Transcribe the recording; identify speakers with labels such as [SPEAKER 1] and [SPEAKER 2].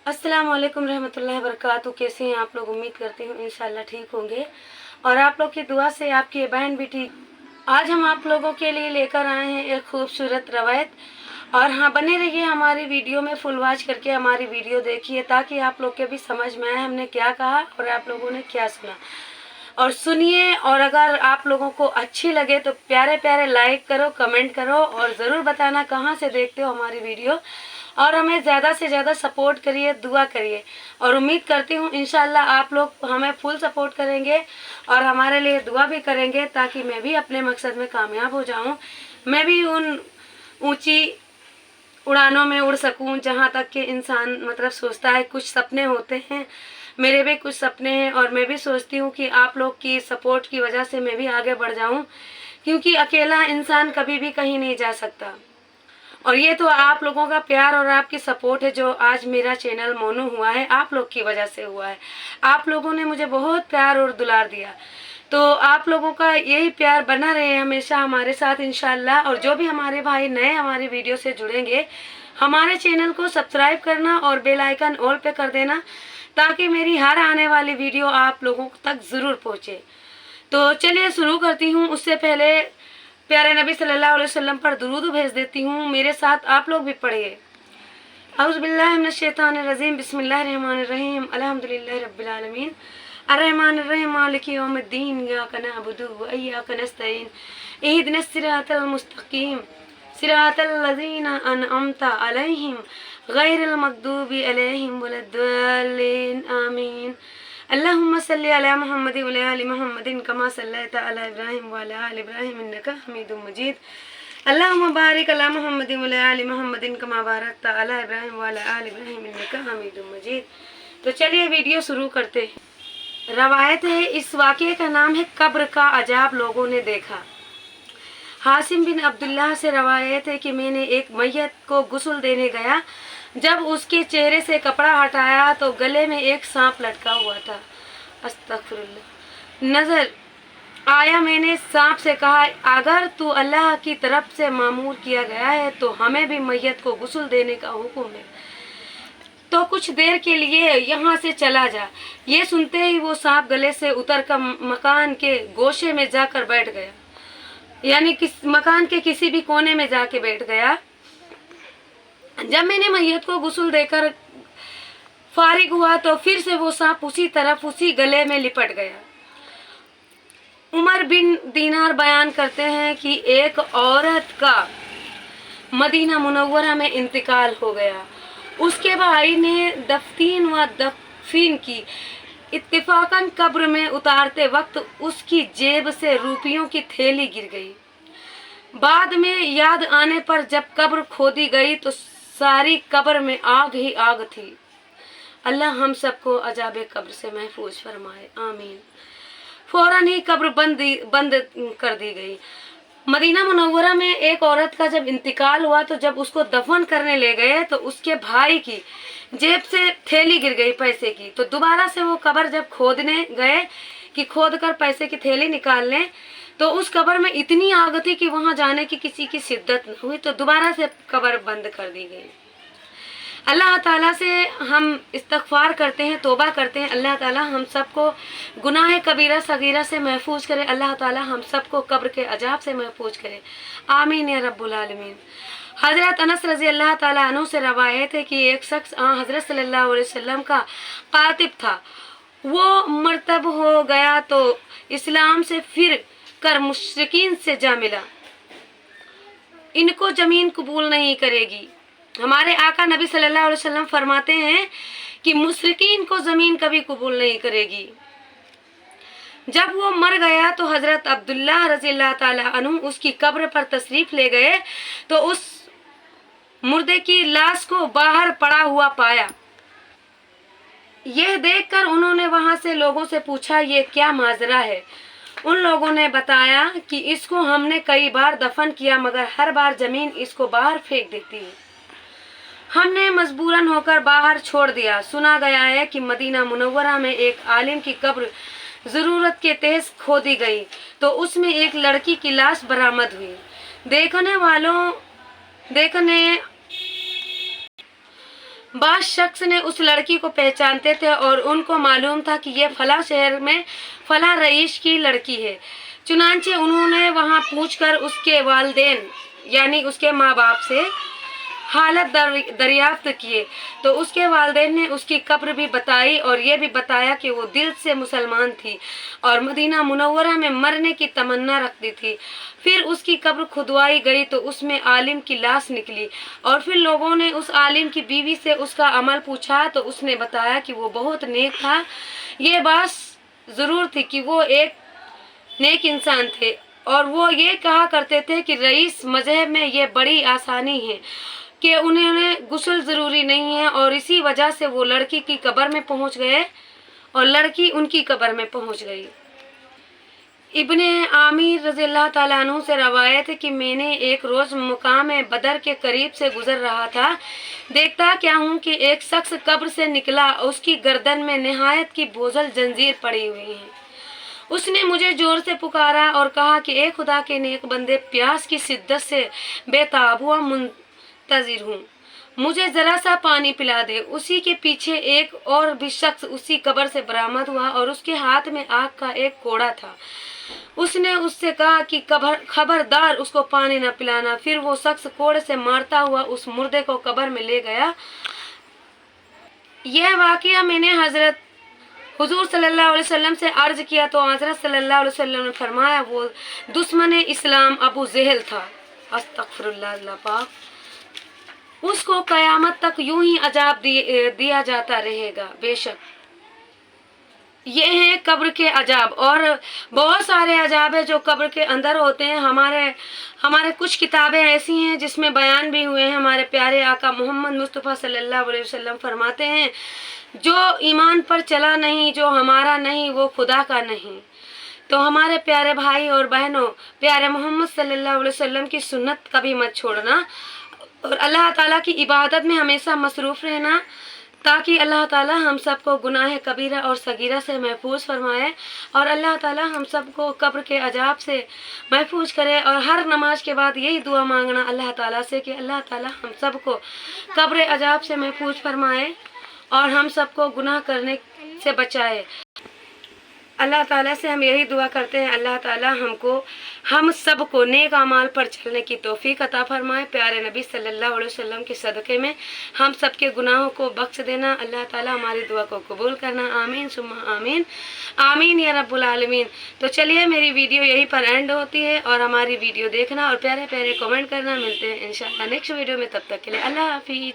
[SPEAKER 1] अस्सलाम वालेकुम रहमतुल्लाहि व बरकातहू। कैसे हैं आप लोग? उम्मीद करती हूँ इंशाल्लाह ठीक होंगे और आप लोग की दुआ से आपकी बहन भी ठीक। आज हम आप लोगों के लिए लेकर आए हैं एक खूबसूरत रवायत। और हाँ, बने रहिए हमारी वीडियो में, फुल वॉच करके हमारी वीडियो देखिए ताकि आप लोग के भी समझ में आए हमने क्या कहा और आप लोगों ने क्या सुना। और सुनिए, और अगर आप लोगों को अच्छी लगे तो प्यारे प्यारे लाइक करो, कमेंट करो और ज़रूर बताना कहाँ से देखते हो हमारी वीडियो। और हमें ज़्यादा से ज़्यादा सपोर्ट करिए, दुआ करिए। और उम्मीद करती हूँ इंशाल्लाह आप लोग हमें फुल सपोर्ट करेंगे और हमारे लिए दुआ भी करेंगे ताकि मैं भी अपने मकसद में कामयाब हो जाऊँ। मैं भी उन ऊंची उड़ानों में उड़ सकूं जहां तक कि इंसान मतलब सोचता है। कुछ सपने होते हैं, मेरे भी कुछ सपने हैं और मैं भी सोचती हूँ कि आप लोग की सपोर्ट की वजह से मैं भी आगे बढ़ जाऊं, क्योंकि अकेला इंसान कभी भी कहीं नहीं जा सकता। और ये तो आप लोगों का प्यार और आपकी सपोर्ट है जो आज मेरा चैनल मोनू हुआ है, आप लोग की वजह से हुआ है। आप लोगों ने मुझे बहुत प्यार और दुलार दिया, तो आप लोगों का यही प्यार बना रहे हमेशा हमारे साथ इंशाल्लाह। और जो भी हमारे भाई नए हमारी वीडियो से जुड़ेंगे, हमारे चैनल को सब्सक्राइब करना और बेल आइकन ऑल पे कर देना ताकि मेरी हर आने वाली वीडियो आप लोगों तक ज़रूर पहुँचे। तो चलिए शुरू करती हूँ। उससे पहले प्यारे नबी सल्लल्लाहु अलैहि वसल्लम पर दुरूद भेज देती हूँ, मेरे साथ आप लोग भी पढ़िए। औज़ु बिल्लाहि मिनश शैतानिर रजीम, बिस्मिल्लाहिर रहमानिर रहीम, अल्हम्दुलिल्लाहि रब्बिल आलमीन, अर्रहमानिर रहीम, मालिकि यौमिद्दीन, इय्याका नअबुदु व इय्याका नस्तईन, इहदिनस सिरातल मुस्तकीम, सिरातल लज़ीना अनअमता अलैहिम, गैरिल मग़दूबि अलैहिम वलद्दाल्लीन, आमीन। अल्लाहुम्मा सल्लि अला मुहम्मदिन व अला आलि मुहम्मदिन कमा सल्लैता अला इब्राहीम व अला आलि इब्राहीम इन्नका हमीदुम मजीद। अल्लाहुम्मा बारिक अला मुहम्मदिन व अला आलि मुहम्मदिन कमा बारकता अला इब्राहीम व अला आलि इब्राहीम इन्नका हमीदुम मजीद। तो चलिए वीडियो शुरू करते हैं। रवायत है, इस वाक़ये का नाम है कब्र का अजाब लोगों ने देखा। हासिम बिन अब्दुल्लाह से रवायत है कि मैंने एक मैयत को गुस्ल देने गया। जब उसके चेहरे से कपड़ा हटाया तो गले में एक सांप लटका हुआ था। अस्तगफिरुल्लाह। नजर आया, मैंने सांप से कहा, अगर तू अल्लाह की तरफ से मामूर किया गया है तो हमें भी मैयत को गुस्ल देने का हुक्म है, तो कुछ देर के लिए यहाँ से चला जा। ये सुनते ही वो सांप गले से उतर कर मकान के गोशे में जाकर बैठ गया, यानी मकान के किसी भी कोने में जाके बैठ गया। जब मैंने मैयत को गुस्ल देकर फारिग हुआ तो फिर से वो सांप उसी तरफ उसी गले में लिपट गया। उमर बिन दीनार बयान करते हैं कि एक औरत का मदीना मुनव्वरा में इंतकाल हो गया। उसके भाई ने दफतीन व दफीन की। इत्तिफाकन कब्र में उतारते वक्त उसकी जेब से रुपयों की थैली गिर गई। बाद में याद आने पर जब कब्र खोदी गई तो सारी कब्र में आग ही आग थी। अल्लाह हम सबको अजाबे कब्र से महफूज फरमाए, आमीन। फौरन ही कब्र बंद कर दी गई। मदीना मुनव्वरा में एक औरत का जब इंतकाल हुआ तो जब उसको दफन करने ले गए तो उसके भाई की जेब से थैली गिर गई पैसे की। तो दोबारा से वो कब्र जब खोदने गए कि खोद कर पैसे की थैली निकाल लें, तो उस कब्र में इतनी आग थी कि वहां जाने की किसी की शिद्दत न हुई, तो दोबारा से कब्र बंद कर दी गई। अल्लाह ताला से हम इस्तगफार करते हैं, तौबा करते हैं, अल्लाह ताला हम सबको गुनाह कबीरा सगीरा से महफूज करे। अल्लाह ताला हम सबको कब्र के अजाब से महफूज करे, आमीन या रब्बुल आलमीन। हज़रत अनस रज़ी अल्लाह ताला अन्हु से रवायत है कि एक शख्स हज़रत सल्लल्लाहु अलैहि वसल्लम का कातिब था। वो मरतब हो गया तो इस्लाम से फिर कर मुश्रिकीन से जा मिला। इनको जमीन कबूल नहीं करेगी। हमारे आका नबी सल्लल्लाहु अलैहि वसल्लम फरमाते हैं कि मुश्रिकीन को जमीन कभी कबूल नहीं करेगी। जब वो मर गया तो हजरत अब्दुल्लाह रज़ियल्लाहु ताला अन्हु उसकी कब्र पर तशरीफ ले गए तो उस मुर्दे की लाश को बाहर पड़ा हुआ पाया। यह देखकर उन्होंने वहां से लोगों से पूछा, ये क्या माजरा है? उन लोगों ने बताया कि इसको हमने कई बार दफन किया मगर हर बार जमीन इसको बाहर फेंक देती है। हमने मजबूरन होकर बाहर छोड़ दिया। सुना गया है कि मदीना मुनव्वरा में एक आलिम की कब्र जरूरत के तेज खोदी गई तो उसमें एक लड़की की लाश बरामद हुई। देखने بعض شخص نے اس لڑکی کو پہچانتے تھے اور ان کو معلوم تھا کہ یہ فلاں شہر میں فلاں رئیس کی لڑکی ہے۔ چنانچہ انہوں نے وہاں پوچھ کر اس کے والدین یعنی اس کے ماں باپ سے حالت دریافت کیے تو اس کے والدین نے اس کی قبر بھی بتائی اور یہ بھی بتایا کہ وہ دل سے مسلمان تھی اور مدینہ منورہ میں مرنے کی تمنا رکھتی تھی۔ پھر اس کی قبر کھدوائی گئی تو اس میں عالم کی لاش نکلی اور پھر لوگوں نے اس عالم کی بیوی سے اس کا عمل پوچھا تو اس نے بتایا کہ وہ بہت نیک تھا۔ یہ بات ضرور تھی کہ وہ ایک نیک انسان تھے اور وہ یہ کہا کرتے تھے کہ رئیس مذہب میں یہ بڑی آسانی ہے کہ انہیں غسل ضروری نہیں ہے، اور اسی وجہ سے وہ لڑکی کی قبر میں پہنچ گئے اور لڑکی ان کی قبر میں پہنچ گئی۔ ابن عامر رضی اللہ تعالیٰ عنہ سے روایت ہے کہ میں نے ایک روز مقام بدر کے قریب سے گزر رہا تھا، دیکھتا کیا ہوں کہ ایک شخص قبر سے نکلا، اس کی گردن میں نہایت کی بوجھل زنجیر پڑی ہوئی ہے۔ اس نے مجھے زور سے پکارا اور کہا کہ اے خدا کے نیک بندے، پیاس کی شدت سے بے تاب ہوا منتظر ہوں، مجھے ذرا سا پانی پلا دے۔ اسی کے پیچھے ایک اور بھی شخص اسی قبر سے برآمد ہوا اور اس کے ہاتھ میں آگ کا ایک کوڑا تھا۔ اس نے اس سے کہا کہ خبردار اس کو پانی نہ پلانا۔ پھر وہ شخص کوڑے سے مارتا ہوا اس مردے کو قبر میں لے گیا۔ یہ واقعہ میں نے حضور صلی اللہ علیہ وسلم سے عرض کیا تو حضرت صلی اللہ علیہ وسلم نے فرمایا وہ دشمن اسلام ابو جہل تھا، استغفر اللہ، اللہ پاک، اس کو قیامت تک یوں ہی عذاب دیا جاتا رہے گا۔ بے شک یہ ہیں قبر کے عذاب، اور بہت سارے عذاب ہیں جو قبر کے اندر ہوتے ہیں۔ ہمارے کچھ کتابیں ایسی ہیں جس میں بیان بھی ہوئے ہیں۔ ہمارے پیارے آقا محمد مصطفیٰ صلی اللہ علیہ وسلم فرماتے ہیں جو ایمان پر چلا نہیں، جو ہمارا نہیں، وہ خدا کا نہیں۔ تو ہمارے پیارے بھائی اور بہنوں، پیارے محمد صلی اللہ علیہ وسلم کی سنت کبھی مت چھوڑنا اور اللہ تعالیٰ کی عبادت میں ہمیشہ مصروف رہنا، تاکہ اللہ تعالیٰ ہم سب کو گناہ کبیرہ اور صغیرہ سے محفوظ فرمائے اور اللہ تعالیٰ ہم سب کو قبر کے عذاب سے محفوظ کرے۔ اور ہر نماز کے بعد یہی دعا مانگنا اللہ تعالیٰ سے کہ اللہ تعالیٰ ہم سب کو قبر عذاب سے محفوظ فرمائے اور ہم سب کو گناہ کرنے سے بچائے۔ اللہ تعالیٰ سے ہم یہی دعا کرتے ہیں اللہ تعالیٰ ہم سب کو نیک اعمال پر چلنے کی توفیق عطا فرمائے۔ پیارے نبی صلی اللہ علیہ وسلم کے صدقے میں ہم سب کے گناہوں کو بخش دینا۔ اللہ تعالیٰ ہماری دعا کو قبول کرنا، آمین ثم آمین، آمین یا رب العالمین۔ تو چلیے میری ویڈیو یہیں پر اینڈ ہوتی ہے، اور ہماری ویڈیو دیکھنا اور پیارے پیارے کمنٹ کرنا۔ ملتے ہیں انشاءاللہ نیکسٹ ویڈیو میں، تب تک کے لیے اللہ حافظ۔